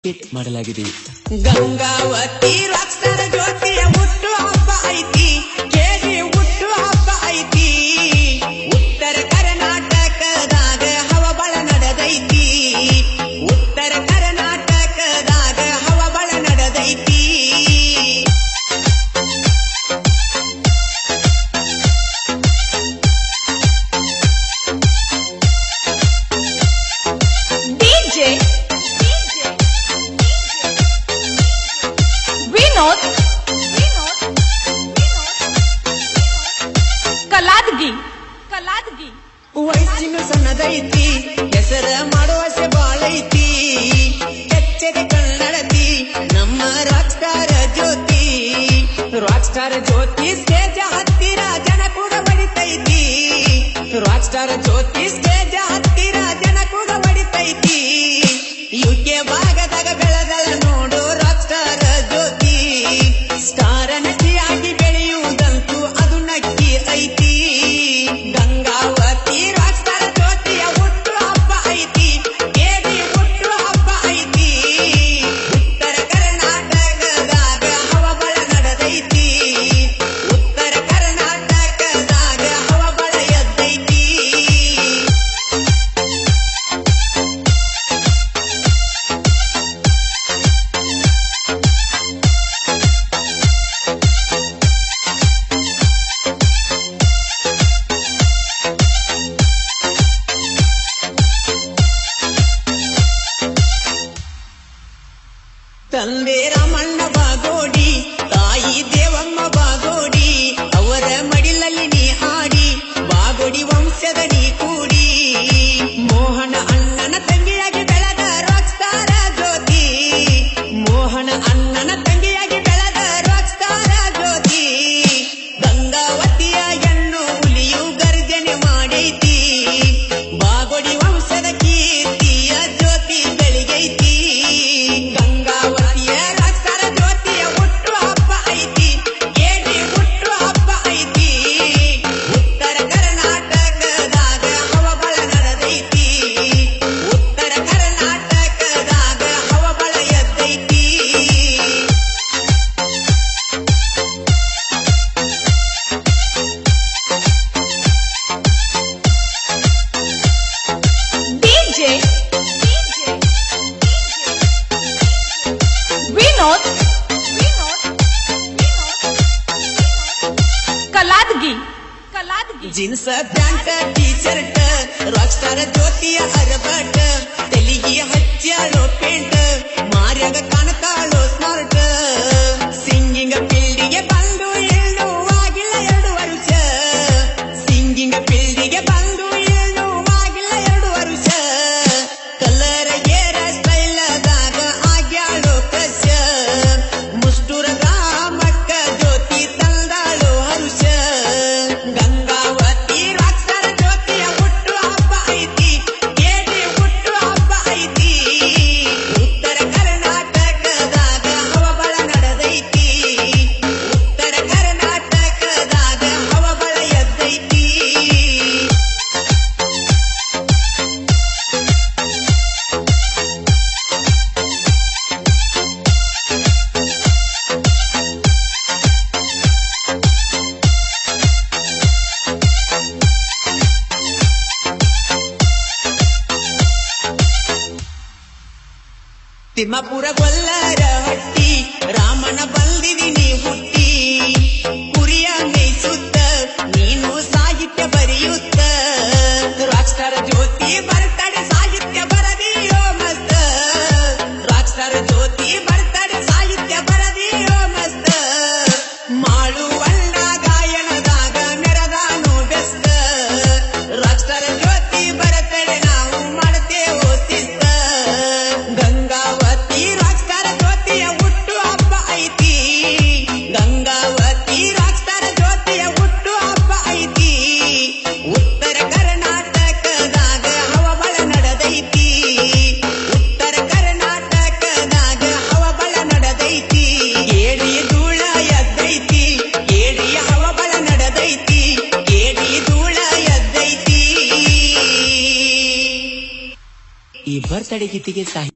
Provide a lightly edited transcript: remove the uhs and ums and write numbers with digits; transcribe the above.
Hit ಮಾಡಲಾಗಿದೆ. Gangavathi Rockstar ಜ್ಯೋತಿಯ ಹುಟ್ಟು ಹಬ್ಬ ಐತಿ, ಕೇಳಿ ಹುಟ್ಟು ಹಬ್ಬ ಐತಿ. ಉತ್ತರ ಕರ್ನಾಟಕದಾಗ ಹವಬಳ ನಡೆದೈತಿ, ಉತ್ತರ ಕರ್ನಾಟಕದಾಗ ಹವಬಳ ನಡೆದೈತಿ. ಕಲಾದಗಿ ವಯಸ್ಸಿನ ಸಣ್ಣದೈತಿ, ಹೆಸರ ಮಾಡುವಸೆ ಬಾಳೈತಿ. ಕೆಚ್ಚದೆ ಕನ್ನಡತಿ ನಮ್ಮ ರಾಕ್ಸ್ಟಾರ್ ಜ್ಯೋತಿ, ರಾಕ್ಸ್ಟಾರ್ ಜ್ಯೋತಿ ಸ್ಟೇಜ್ ಹತ್ತಿರ ಜನ ಕೂಡ ಬಡಿತೈತಿ, ರಾಕ್ಸ್ಟಾರ್ ಜ್ಯೋತಿ ಸ್ಟೇಜ್ ಹತ್ತಿರ ಜನ ಕೂಡ ಬಡಿತೈತಿ. ಯುಕೆ ಭಾಗದಾಗ ಬೆಳೆದಳ ನೋಡು ರಾಕ್ಸ್ಟಾರ್ ಜ್ಯೋತಿ, ಸ್ಟಾರ್ ನಟಿಯಾಗಿ ಬೆಳೆಯುವುದಂತೂ ಅದು ನಕ್ಕಿ ಐತಿ. ಗಂಗಾವತಿ ರಾಕ್ಸ್ಟಾರ್ ಜ್ಯೋತಿಯ ಹುಟ್ಟು ಹಬ್ಬ ಐತಿ, ಕೇಳಿ ಹುಟ್ಟು ಹಬ್ಬ ಐತಿ. ಉತ್ತರ ಕರ್ನಾಟಕದಾಗ ಹವಬಳ ನಡೆದೈತಿ, ಉತ್ತರ ಕರ್ನಾಟಕದಾಗ ಹವಬಳ ಎದ್ದೈತಿ. ತಂದೆ ರಾಮಣ್ಣ ಬಾಗೋಡಿ, ತಾಯಿ ದೇವಮ್ಮ ಬಾಗೋಡಿ, ಅವರ ಮಡಿಲಲ್ಲಿ ನೀ ಆಡಿ, ಬಾಗೋಡಿ ವಂಶದ ನೀ ಕೂಡಿ. ಮೋಹನ ಅಣ್ಣನ ತಂಗಿಯಾಗಿ ಬೆಳೆದ ರಾಕ್ಸ್ಟಾರ್ ಜ್ಯೋತಿ, ಮೋಹನ ಅಣ್ಣನ ತಂಗಿಯಾಗಿ ಬೆಳೆದ ರಾಕ್ಸ್ಟಾರ್ ಜ್ಯೋತಿ. ಗಂಗಾವತಿಯ ಹೆಣ್ಣು ಹುಲಿಯು ಗರ್ಜನೆ ಮಾಡೈತಿ, ಬಾಗೋಡಿ ವಂಶದ ಕೀರ್ತಿಯ ಜ್ಯೋತಿ ಬೆಳಿಗೈತಿ. ಗಂಗಾವತಿಯ ರಾಕ್ಸ್ಟಾರ್ ಜ್ಯೋತಿಯ ಹುಟ್ಟು ಹಬ್ಬ ಐತಿ, ಕೇಳಿ ಹುಟ್ಟು ಹಬ್ಬ ಐತಿ. ಉತ್ತರ ಕರ್ನಾಟಕದಾಗ ಹವಬಳ ನಡೆದೈತಿ, ಉತ್ತರ ಕರ್ನಾಟಕದಾಗ ಹವಬಳ ಎದ್ದೈತಿ. DJ Vinod Kaladagi jeans pant T shirt rockstar ಜ್ಯೋತಿಯ ಅರಬಟ್, ತೆಲಿಗೆ ಹಚ್ಚಾಳೋ ಪೇಂಟ್, ಮಾರ್ಯಾಗ ಕಾಣತಾಳೋ ಸ್ಮಾರ್ಟ್. ಸಿಂಗಿಂಗ್ ಫೀಲ್ಡಿಗೆ ಬಂದು ಏನು ಆಗಿಲ್ಲ 2 ವರ್ಷ, ಸಿಂಗಿಂಗ್ ಫೀಲ್ಡಿಗೆ ಬಂದು ಏನು ಆಗಿಲ್ಲ 2 ವರ್ಷ. ಕಲರ್ ಏರ ಸ್ಟೈಲದಾಗ ಆಗ್ಯಾಳೋ ಕಶ, ಮುಷ್ಟುರದ ಮಕ್ಕ ಜ್ಯೋತಿ ತಂದಾಳೋ ಹರುಷ. ಗಂಗಾವತಿ ರಾಕ್ಸ್ಟಾರ್ ಜ್ಯೋತಿಯ ಹುಟ್ಟು ಹಬ್ಬ ಐತಿ, ಕೇಳಿ ಹುಟ್ಟು ಹಬ್ಬ ಐತಿ. ಉತ್ತರ ಕರ್ನಾಟಕದಾಗ ಹವಬಳ ನಡೆದೈತಿ, ಉತ್ತರ ಕರ್ನಾಟಕದಾಗ ಹವಬಳ ಎದ್ದೈತಿ. ತಿಮ್ಮಾಪುರ ಗೊಲ್ಲರ ಹಟ್ಟಿ, ರಾಮನ ಬಂದಿದಿನಿ ಹುಟ್ಟಿ. ಕುರಿಯ ಮೇಯ್ಸುತ್ತ ನೀನು ಸಾಹಿತ್ಯ ಬರೆಯುತ್ತ, ರಾಕ್ಸ್ಟಾರ್ ಜ್ಯೋತಿ ಬರ್ತಾಡೆ ಸಾಹಿತ್ಯ ಬರದಿಯೋ ಮಸ್ತ, ರಾಕ್ಸ್ಟಾರ್ ಜ್ಯೋತಿ ಬರ್ತಾಡೆ ಸಾಹಿತ್ಯ ಬರದಿಯೋ ಮಸ್ತ. ಮಾಳುವಣ್ಣ ಗಾಯನದಾಗ ಮೆರದಾನು ಬೆಸ್ತ, ರಾಕ್ಸ್ಟಾರ್ ಜ್ಯೋತಿ ಬರತಡೆ ನಾವು ಮಾಡ್ತೇವೋ ಶಿಸ್ತ. ಗಂಗಾವತಿ ರಾಕ್ಸ್ಟಾರ್ ಜ್ಯೋತಿಯ ಹುಟ್ಟು ಹಬ್ಬ ಐತಿ, ಗಂಗಾವತಿ ರಾಕ್ಸ್ಟಾರ್ ಜ್ಯೋತಿಯ ಹುಟ್ಟು ಹಬ್ಬ ಐತಿ. ಉತ್ತರ ಕರ್ನಾಟಕದಾಗ ಹವಬಳ ನಡೆದೈತಿ, ಉತ್ತರ ಕರ್ನಾಟಕದಾಗ ಹವಬಳ ನಡೆದೈತಿ. ಏಡಿ ಧೂಳ ಎದ್ದೈತಿ, ಏಡಿ ಹವಬಳ ನಡೆದೈತಿ, ಏಡಿ ಧೂಳ ಎದ್ದೈತಿ. ಈ ಬರ್ತಡೇ ಗೀತೆಗೆ ಸಾಹಿತ್ಯ